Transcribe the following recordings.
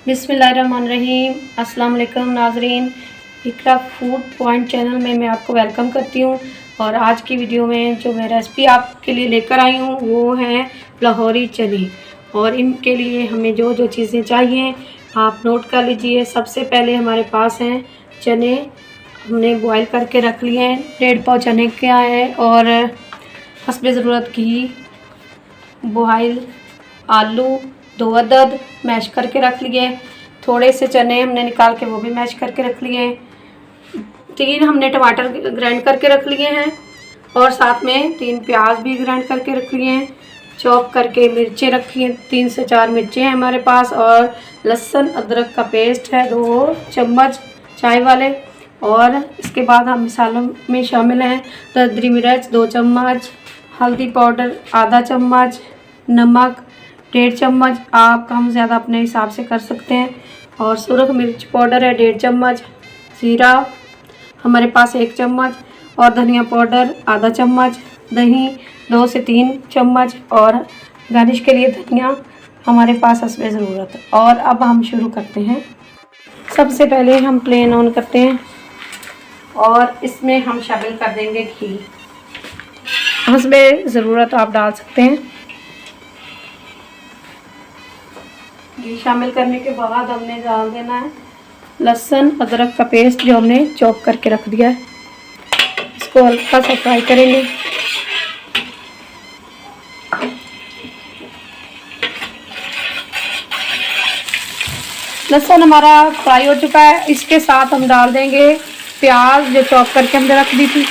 बिस्मिल्लाहिर्रहमानिर्रहीम। अस्सलाम वालेकुम नाज़रीन, इकरा फूड पॉइंट चैनल में मैं आपको वेलकम करती हूँ। और आज की वीडियो में जो मैं रेसिपी आपके लिए लेकर आई हूँ वो है लाहौरी चने। और इनके लिए हमें जो जो चीज़ें चाहिए आप नोट कर लीजिए। सबसे पहले हमारे पास हैं चने, हमने बॉईल करके रख लिए हैं। 1.5 पाव चने क्या है और हस्बे ज़रूरत घी, बॉयल आलू 2 अदद मैश करके रख लिए। थोड़े से चने हमने निकाल के वो भी मैश करके रख लिए। 3 हमने टमाटर ग्राइंड करके रख लिए हैं और साथ में 3 प्याज भी ग्राइंड करके रख लिए हैं। चॉप करके मिर्चें रखी हैं, 3 से 4 मिर्चें हैं हमारे पास। और लहसुन अदरक का पेस्ट है 2 चम्मच चाय वाले। और इसके बाद हम मसालों में शामिल हैं दरदरी मिर्च 2 चम्मच, हल्दी पाउडर आधा चम्मच, नमक 1.5 चम्मच, आप कम ज़्यादा अपने हिसाब से कर सकते हैं। और सुरख मिर्च पाउडर है 1.5 चम्मच, जीरा हमारे पास 1 चम्मच और धनिया पाउडर आधा चम्मच, दही 2 से 3 चम्मच और गार्निश के लिए धनिया हमारे पास हस्बे ज़रूरत। और अब हम शुरू करते हैं। सबसे पहले हम प्लेन ऑन करते हैं और इसमें हम शामिल कर देंगे घी। हस्बे ज़रूरत आप डाल सकते हैं। घी शामिल करने के बाद हमने डाल देना है लहसुन अदरक का पेस्ट जो हमने चॉप करके रख दिया है। इसको हल्का सा फ्राई करेंगे। लहसुन हमारा फ्राई हो चुका है। इसके साथ हम डाल देंगे प्याज जो चॉप करके हमने रख दी थी।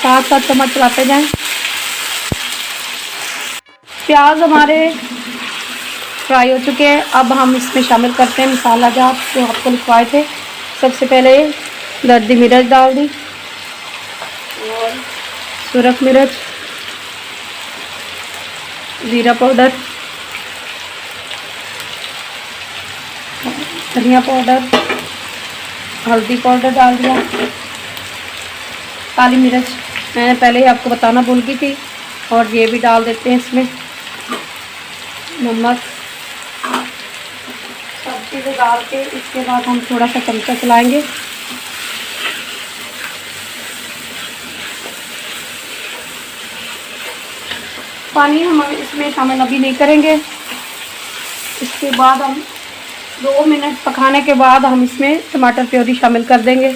साथ साथ चम्मच चलाते जाएं। प्याज हमारे फ्राई हो चुके हैं। अब हम इसमें शामिल करते हैं मसाला जात जो आपको लिखवाए थे। सबसे पहले दरदरी मिर्च डाल दी और सुरख मिर्च, जीरा पाउडर, धनिया पाउडर, हल्दी पाउडर डाल दिया, काली मिर्च मैंने पहले ही आपको बताना भूल गई थी और ये भी डाल देते हैं इसमें, नमक, सब चीज़ें डाल के इसके बाद हम थोड़ा सा चमचा चलाएंगे। पानी हम इसमें शामिल अभी नहीं करेंगे। इसके बाद हम 2 मिनट पकाने के बाद हम इसमें टमाटर प्योरी शामिल कर देंगे।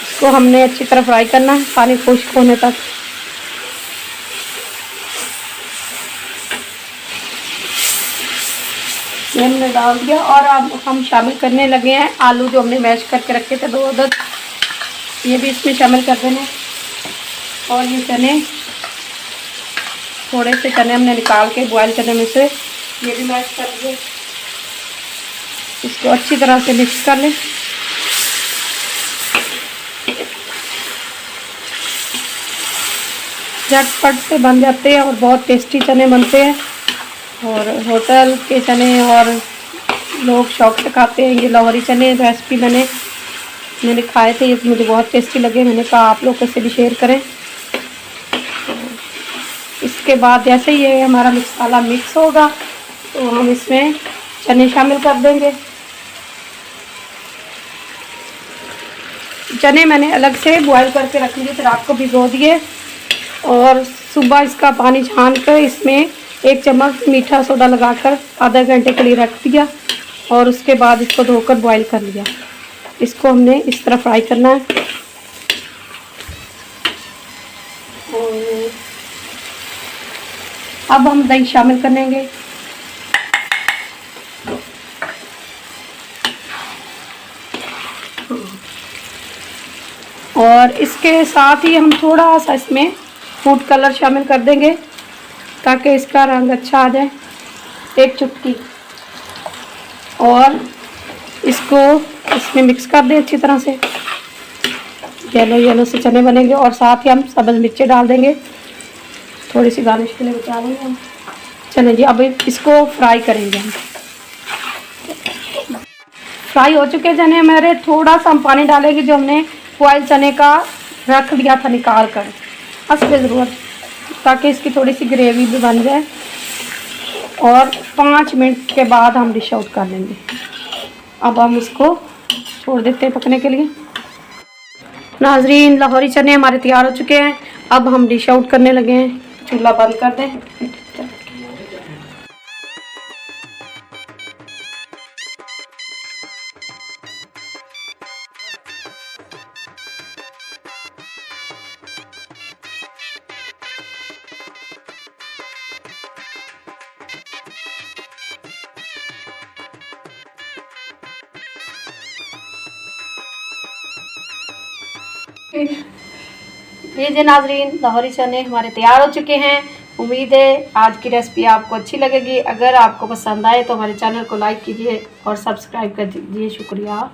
इसको हमने अच्छी तरह फ्राई करना है पानी खुश्क होने तक। ये हमने डाल दिया और अब हम शामिल करने लगे हैं आलू जो हमने मैश करके रखे थे 2 अदद, ये भी इसमें शामिल कर देने। और ये चने, थोड़े से चने हमने निकाल के बॉयल चने में से ये भी मैश कर दिए। इसको अच्छी तरह से मिक्स कर लें। झटपट से बन जाते हैं और बहुत टेस्टी चने बनते हैं। और होटल के चने और लोग शौक से खाते हैं। ये लाहौरी चने रेसिपी मैंने खाए थे, ये मुझे बहुत टेस्टी लगे। मैंने कहा आप लोग से भी शेयर करें। इसके बाद जैसे ये हमारा मसाला मिक्स होगा तो हम इसमें चने शामिल कर देंगे। चने मैंने अलग से बॉईल करके रख लिए थे, रात को भिगो दिए और सुबह इसका पानी छान कर इसमें 1 चम्मच मीठा सोडा लगाकर आधा घंटे के लिए रख दिया और उसके बाद इसको धोकर बॉईल कर लिया। इसको हमने इस तरह फ्राई करना है। और अब हम दही शामिल करेंगे। और इसके साथ ही हम थोड़ा सा इसमें फूड कलर शामिल कर देंगे ताकि इसका रंग अच्छा आ जाए, 1 चुटकी। और इसको इसमें मिक्स कर दें अच्छी तरह से। येलो येलो से चने बनेंगे। और साथ ही हम सब्ज़ मिर्चें डाल देंगे, थोड़ी सी गार्निश के लिए बचा लेंगे हम। चलें जी, अब इसको फ्राई करेंगे हम। फ्राई हो चुके चने हमारे। थोड़ा सा हम पानी डालेंगे जो हमने बॉयल चने का रख लिया था निकाल कर, असली ज़रूरत, ताकि इसकी थोड़ी सी ग्रेवी भी बन जाए। और 5 मिनट के बाद हम डिश आउट कर लेंगे। अब हम इसको छोड़ देते हैं पकने के लिए। नाजरीन, लाहौरी चने हमारे तैयार हो चुके हैं। अब हम डिश आउट करने लगे हैं। चूल्हा बंद कर दें। लीजिए नाजरीन, लाहौरी चने हमारे तैयार हो चुके हैं। उम्मीद है आज की रेसिपी आपको अच्छी लगेगी। अगर आपको पसंद आए तो हमारे चैनल को लाइक कीजिए और सब्सक्राइब कर दीजिए। शुक्रिया।